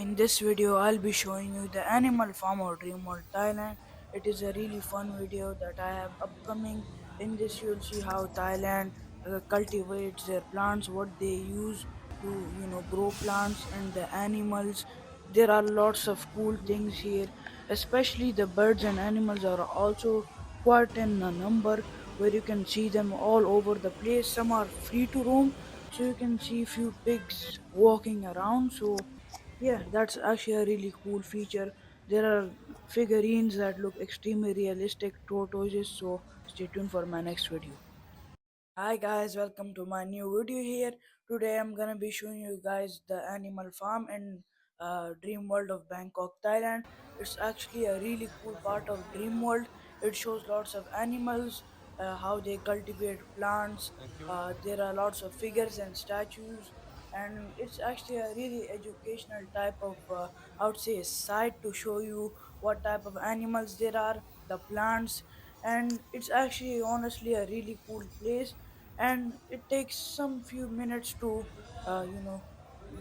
In this video, I'll be showing you the Animal Farm of Dream World, Thailand. It is a really fun video that I have upcoming. In this, you'll see how Thailand cultivates their plants, what they use to grow plants and the animals. There are lots of cool things here, especially the birds and animals are also quite in a number where you can see them all over the place. Some are free to roam, so you can see few pigs walking around. So yeah, that's actually a really cool feature. There are figurines that look extremely realistic tortoises, so stay tuned for my next video. Hi guys, welcome to my new video here. Today I'm gonna be showing you guys the animal farm in Dream World of Bangkok, Thailand. It's actually a really cool part of Dream World. It shows lots of animals, how they cultivate plants. There are lots of figures and statues, and it's actually a really educational type of, I would say, site to show you what type of animals there are, the plants, and it's actually honestly a really cool place, and it takes some few minutes to uh, you know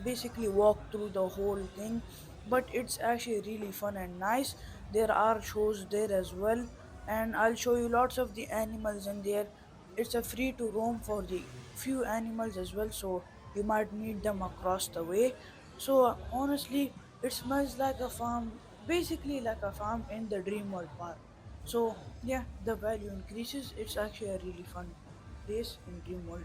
basically walk through the whole thing, but it's actually really fun and nice. There are shows there as well, and I'll show you lots of the animals in there. It's a free to roam for the few animals as well, so you might meet them across the way. So honestly, it smells like a farm, basically like a farm in the Dream World Park. So yeah, the value increases. It's actually a really fun place in Dream World.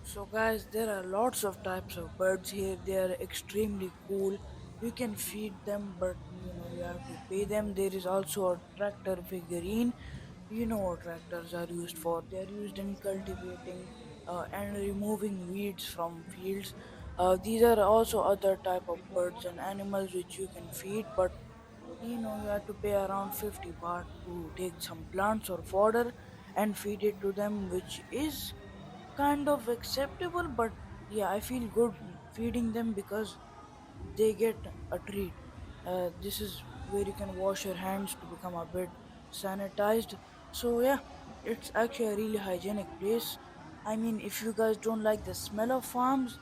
So guys, there are lots of types of birds here. They are extremely cool. You can feed them, but you have to pay them. There is also a tractor figurine. You know what tractors are used for. They are used in cultivating and removing weeds from fields. These are also other type of birds and animals which you can feed, but you have to pay around 50 baht to take some plants or fodder and feed it to them, which is kind of acceptable, but yeah, I feel good feeding them because they get a treat. This is where you can wash your hands to become a bit sanitized. So yeah, it's actually a really hygienic place. I mean, if you guys don't like the smell of farms,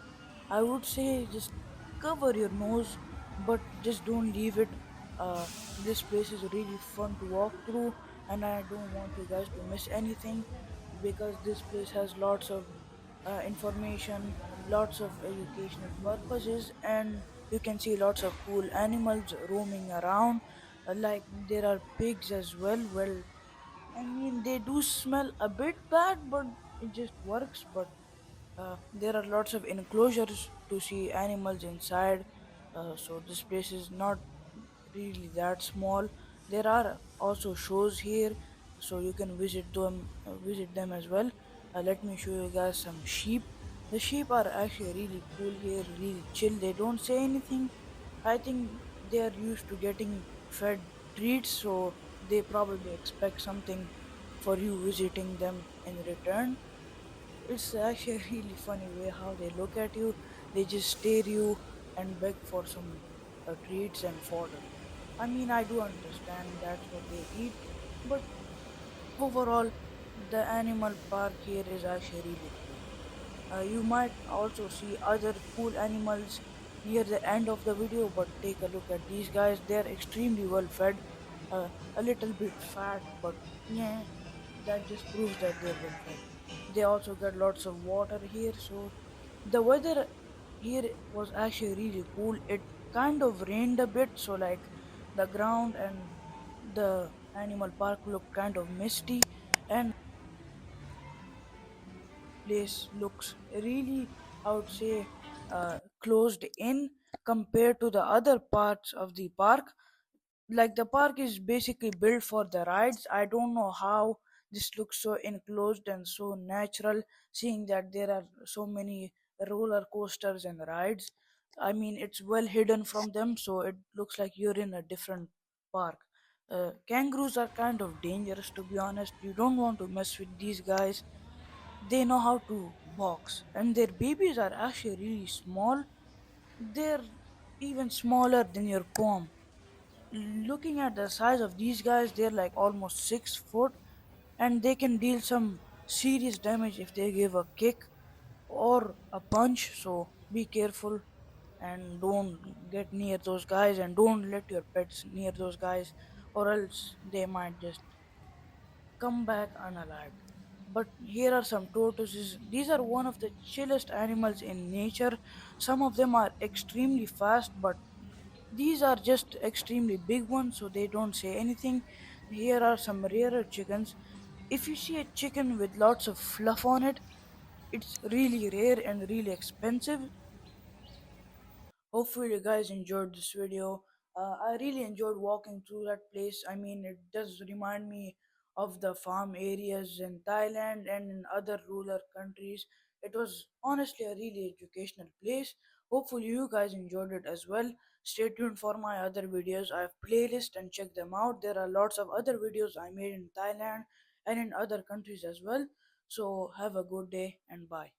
I would say just cover your nose, but just don't leave it. This place is really fun to walk through, and I don't want you guys to miss anything because this place has lots of information, lots of educational purposes, and you can see lots of cool animals roaming around. Like there are pigs as well. Well, I mean, they do smell a bit bad, but it just works. But there are lots of enclosures to see animals inside, so this place is not really that small. There are also shows here, so you can visit them as well. Let me show you guys some sheep. The sheep are actually really cool here, really chill. They don't say anything. I think they are used to getting fed treats, so they probably expect something for you visiting them in return. It's actually a really funny way how they look at you. They just stare you and beg for some treats and fodder. I mean, I do understand that's what they eat, but overall, the animal park here is actually really cool. You might also see other cool animals near the end of the video, but take a look at these guys. They're extremely well fed, a little bit fat, but yeah, that just proves that they're well fed. They also get lots of water here, so the weather here was actually really cool. It kind of rained a bit, so like the ground and the animal park looked kind of misty, and place looks really, I would say, closed in compared to the other parts of the park. Like the park is basically built for the rides. I don't know how this looks so enclosed and so natural, seeing that there are so many roller coasters and rides. I mean, it's well hidden from them, so it looks like you're in a different park. Kangaroos are kind of dangerous, to be honest. You don't want to mess with these guys. They know how to box, and their babies are actually really small. They're even smaller than your palm. Looking at the size of these guys, they're like almost 6 foot, and they can deal some serious damage if they give a kick or a punch. So be careful. and don't get near those guys and don't let your pets near those guys, or else they might just come back unalived. But here are some tortoises. These are one of the chillest animals in nature. Some of them are extremely fast, but these are just extremely big ones, so they don't say anything. Here are some rarer chickens. If you see a chicken with lots of fluff on it, it's really rare and really expensive. Hopefully, you guys enjoyed this video. I really enjoyed walking through that place. I mean, it does remind me of the farm areas in Thailand and in other rural countries. It was honestly a really educational place. Hopefully, you guys enjoyed it as well. Stay tuned for my other videos. I have playlists and check them out. There are lots of other videos I made in Thailand and in other countries as well. So, have a good day and bye.